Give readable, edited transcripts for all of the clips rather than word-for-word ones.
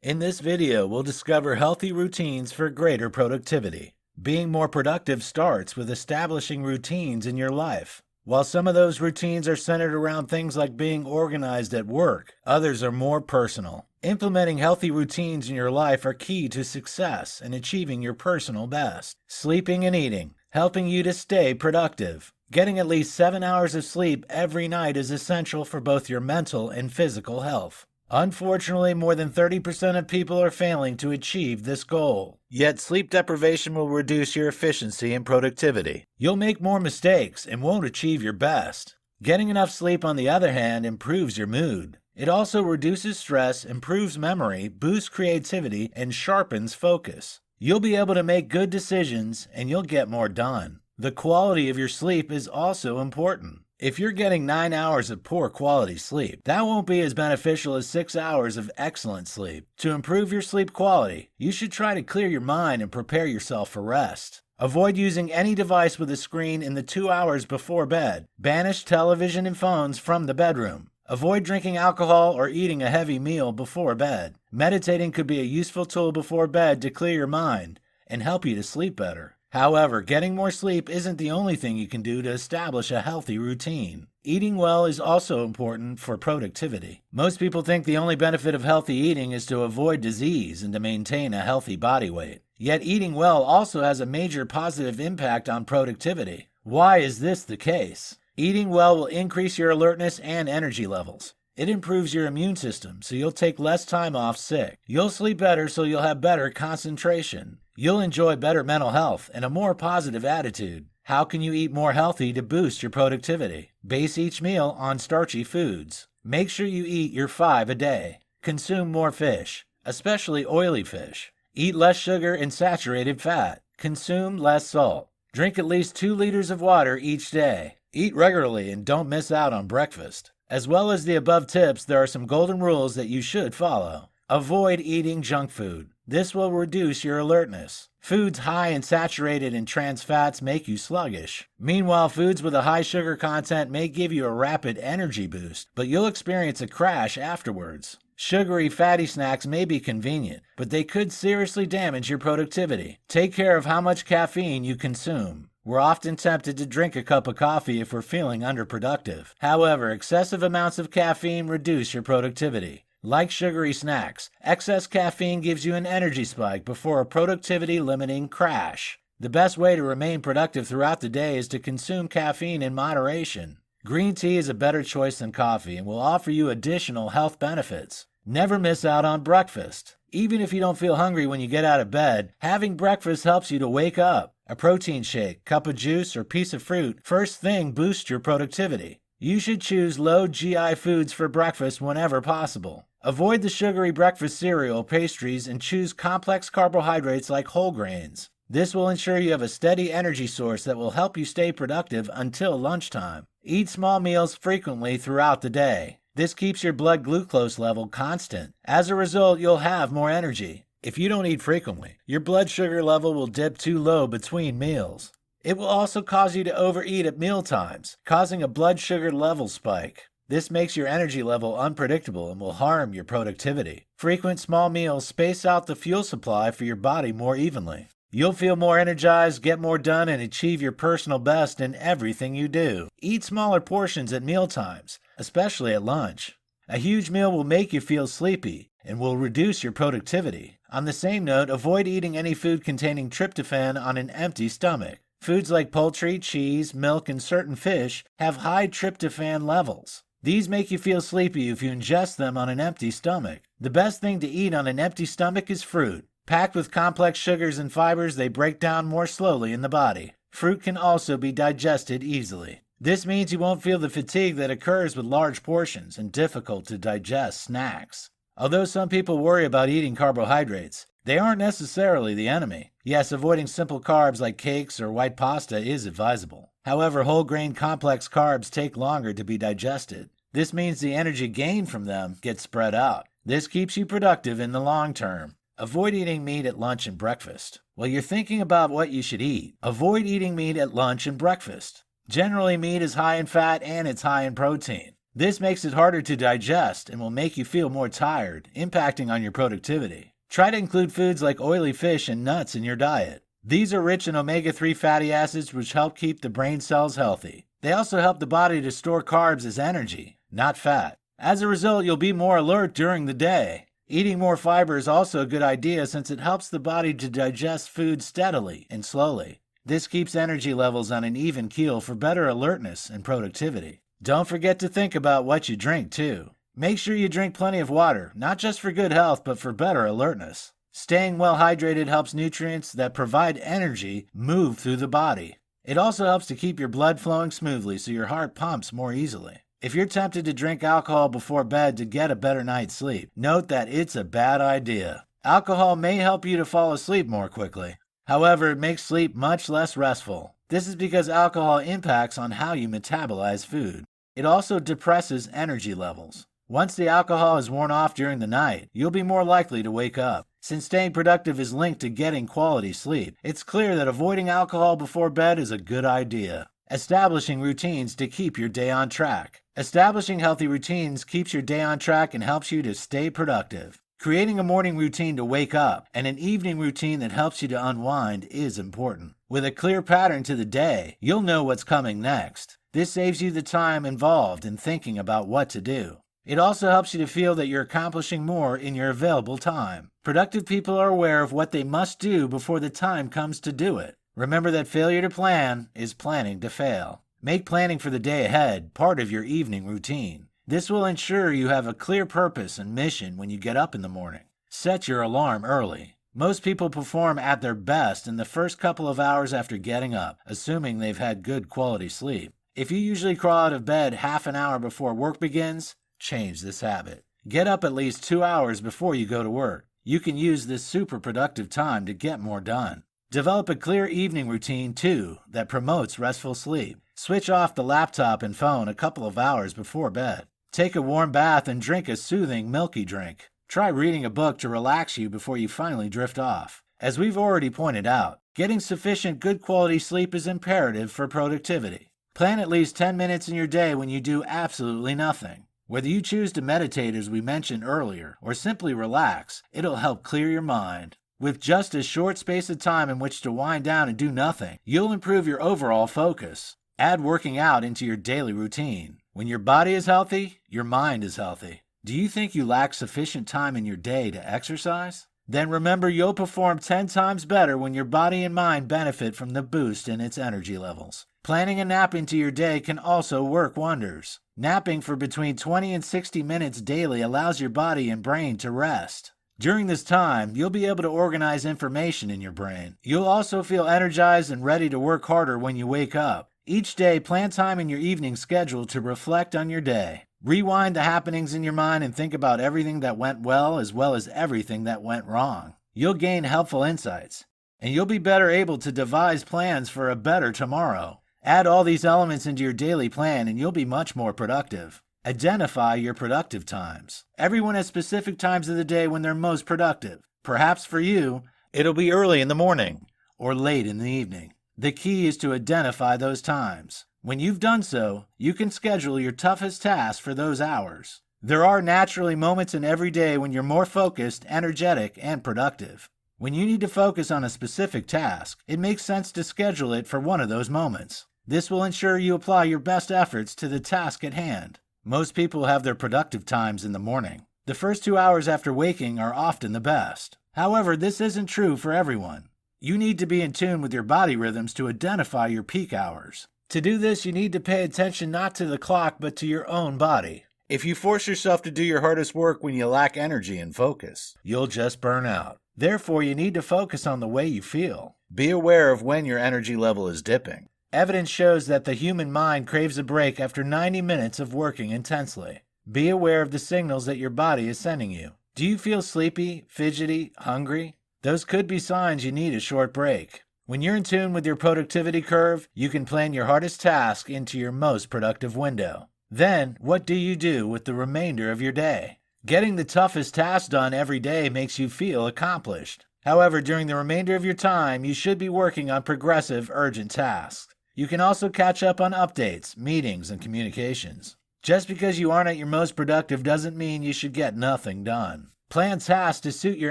In this video, we'll discover healthy routines for greater productivity. Being more productive starts with establishing routines in your life. While some of those routines are centered around things like being organized at work, others are more personal. Implementing healthy routines in your life are key to success and achieving your personal best. Sleeping and eating, helping you to stay productive. Getting at least 7 hours of sleep every night is essential for both your mental and physical health. Unfortunately, more than 30% of people are failing to achieve this goal. Yet sleep deprivation will reduce your efficiency and productivity. You'll make more mistakes and won't achieve your best. Getting enough sleep, on the other hand, improves your mood. It also reduces stress, improves memory, boosts creativity, and sharpens focus. You'll be able to make good decisions and you'll get more done. The quality of your sleep is also important. If you're getting 9 hours of poor quality sleep, that won't be as beneficial as 6 hours of excellent sleep. To improve your sleep quality, you should try to clear your mind and prepare yourself for rest. Avoid using any device with a screen in the 2 hours before bed. Banish television and phones from the bedroom. Avoid drinking alcohol or eating a heavy meal before bed. Meditating could be a useful tool before bed to clear your mind and help you to sleep better. However, getting more sleep isn't the only thing you can do to establish a healthy routine. Eating well is also important for productivity. Most people think the only benefit of healthy eating is to avoid disease and to maintain a healthy body weight. Yet eating well also has a major positive impact on productivity. Why is this the case? Eating well will increase your alertness and energy levels. It improves your immune system, so you'll take less time off sick. You'll sleep better, so you'll have better concentration. You'll enjoy better mental health and a more positive attitude. How can you eat more healthy to boost your productivity? Base each meal on starchy foods. Make sure you eat your 5 a day. Consume more fish, especially oily fish. Eat less sugar and saturated fat. Consume less salt. Drink at least 2 liters of water each day. Eat regularly and don't miss out on breakfast. As well as the above tips, there are some golden rules that you should follow. Avoid eating junk food. This will reduce your alertness. Foods high in saturated and trans fats make you sluggish. Meanwhile, foods with a high sugar content may give you a rapid energy boost, but you'll experience a crash afterwards. Sugary, fatty snacks may be convenient, but they could seriously damage your productivity. Take care of how much caffeine you consume. We're often tempted to drink a cup of coffee if we're feeling underproductive. However, excessive amounts of caffeine reduce your productivity. Like sugary snacks, excess caffeine gives you an energy spike before a productivity-limiting crash. The best way to remain productive throughout the day is to consume caffeine in moderation. Green tea is a better choice than coffee and will offer you additional health benefits. Never miss out on breakfast. Even if you don't feel hungry when you get out of bed, having breakfast helps you to wake up. A protein shake, cup of juice, or piece of fruit first thing boosts your productivity. You should choose low GI foods for breakfast whenever possible. Avoid the sugary breakfast cereal, pastries, and choose complex carbohydrates like whole grains. This will ensure you have a steady energy source that will help you stay productive until lunchtime. Eat small meals frequently throughout the day. This keeps your blood glucose level constant. As a result, you'll have more energy. If you don't eat frequently, your blood sugar level will dip too low between meals. It will also cause you to overeat at mealtimes, causing a blood sugar level spike. This makes your energy level unpredictable and will harm your productivity. Frequent small meals space out the fuel supply for your body more evenly. You'll feel more energized, get more done, and achieve your personal best in everything you do. Eat smaller portions at mealtimes, especially at lunch. A huge meal will make you feel sleepy and will reduce your productivity. On the same note, avoid eating any food containing tryptophan on an empty stomach. Foods like poultry, cheese, milk, and certain fish have high tryptophan levels. These make you feel sleepy if you ingest them on an empty stomach. The best thing to eat on an empty stomach is fruit. Packed with complex sugars and fibers, they break down more slowly in the body. Fruit can also be digested easily. This means you won't feel the fatigue that occurs with large portions and difficult to digest snacks. Although some people worry about eating carbohydrates, they aren't necessarily the enemy. Yes, avoiding simple carbs like cakes or white pasta is advisable. However, whole grain complex carbs take longer to be digested. This means the energy gained from them gets spread out. This keeps you productive in the long term. Avoid eating meat at lunch and breakfast. While you're thinking about what you should eat, avoid eating meat at lunch and breakfast. Generally, meat is high in fat and it's high in protein. This makes it harder to digest and will make you feel more tired, impacting on your productivity. Try to include foods like oily fish and nuts in your diet. These are rich in omega-3 fatty acids, which help keep the brain cells healthy. They also help the body to store carbs as energy, not fat. As a result, you'll be more alert during the day. Eating more fiber is also a good idea since it helps the body to digest food steadily and slowly. This keeps energy levels on an even keel for better alertness and productivity. Don't forget to think about what you drink, too. Make sure you drink plenty of water, not just for good health, but for better alertness. Staying well hydrated helps nutrients that provide energy move through the body. It also helps to keep your blood flowing smoothly so your heart pumps more easily. If you're tempted to drink alcohol before bed to get a better night's sleep, note that it's a bad idea. Alcohol may help you to fall asleep more quickly. However, it makes sleep much less restful. This is because alcohol impacts on how you metabolize food. It also depresses energy levels. Once the alcohol is worn off during the night, you'll be more likely to wake up. Since staying productive is linked to getting quality sleep, it's clear that avoiding alcohol before bed is a good idea. Establishing routines to keep your day on track. Establishing healthy routines keeps your day on track and helps you to stay productive. Creating a morning routine to wake up and an evening routine that helps you to unwind is important. With a clear pattern to the day, you'll know what's coming next. This saves you the time involved in thinking about what to do. It also helps you to feel that you're accomplishing more in your available time. Productive people are aware of what they must do before the time comes to do it. Remember that failure to plan is planning to fail. Make planning for the day ahead part of your evening routine. This will ensure you have a clear purpose and mission when you get up in the morning. Set your alarm early. Most people perform at their best in the first couple of hours after getting up, assuming they've had good quality sleep. If you usually crawl out of bed half an hour before work begins, change this habit. Get up at least 2 hours before you go to work. You can use this super productive time to get more done. Develop a clear evening routine, too, that promotes restful sleep. Switch off the laptop and phone a couple of hours before bed. Take a warm bath and drink a soothing, milky drink. Try reading a book to relax you before you finally drift off. As we've already pointed out, getting sufficient good quality sleep is imperative for productivity. Plan at least 10 minutes in your day when you do absolutely nothing. Whether you choose to meditate, as we mentioned earlier, or simply relax, it'll help clear your mind. With just a short space of time in which to wind down and do nothing, you'll improve your overall focus. Add working out into your daily routine. When your body is healthy, your mind is healthy. Do you think you lack sufficient time in your day to exercise? Then remember, you'll perform 10 times better when your body and mind benefit from the boost in its energy levels. Planning a nap into your day can also work wonders. Napping for between 20 and 60 minutes daily allows your body and brain to rest. During this time, you'll be able to organize information in your brain. You'll also feel energized and ready to work harder when you wake up. Each day, plan time in your evening schedule to reflect on your day. Rewind the happenings in your mind and think about everything that went well as everything that went wrong. You'll gain helpful insights, and you'll be better able to devise plans for a better tomorrow. Add all these elements into your daily plan and you'll be much more productive. Identify your productive times. Everyone has specific times of the day when they're most productive. Perhaps for you, it'll be early in the morning or late in the evening. The key is to identify those times. When you've done so, you can schedule your toughest tasks for those hours. There are naturally moments in every day when you're more focused, energetic, and productive. When you need to focus on a specific task, it makes sense to schedule it for one of those moments. This will ensure you apply your best efforts to the task at hand. Most people have their productive times in the morning. The first 2 hours after waking are often the best. However, this isn't true for everyone. You need to be in tune with your body rhythms to identify your peak hours. To do this, you need to pay attention not to the clock, but to your own body. If you force yourself to do your hardest work when you lack energy and focus, you'll just burn out. Therefore, you need to focus on the way you feel. Be aware of when your energy level is dipping. Evidence shows that the human mind craves a break after 90 minutes of working intensely. Be aware of the signals that your body is sending you. Do you feel sleepy, fidgety, hungry? Those could be signs you need a short break. When you're in tune with your productivity curve, you can plan your hardest task into your most productive window. Then, what do you do with the remainder of your day? Getting the toughest task done every day makes you feel accomplished. However, during the remainder of your time, you should be working on progressive, urgent tasks. You can also catch up on updates, meetings, and communications. Just because you aren't at your most productive doesn't mean you should get nothing done. Plan tasks to suit your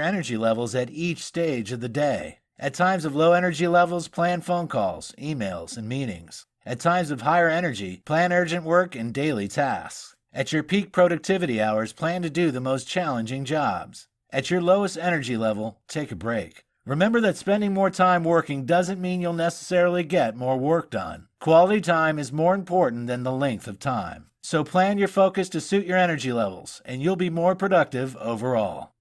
energy levels at each stage of the day. At times of low energy levels, plan phone calls, emails, and meetings. At times of higher energy, plan urgent work and daily tasks. At your peak productivity hours, plan to do the most challenging jobs. At your lowest energy level, take a break. Remember that spending more time working doesn't mean you'll necessarily get more work done. Quality time is more important than the length of time. So plan your focus to suit your energy levels, and you'll be more productive overall.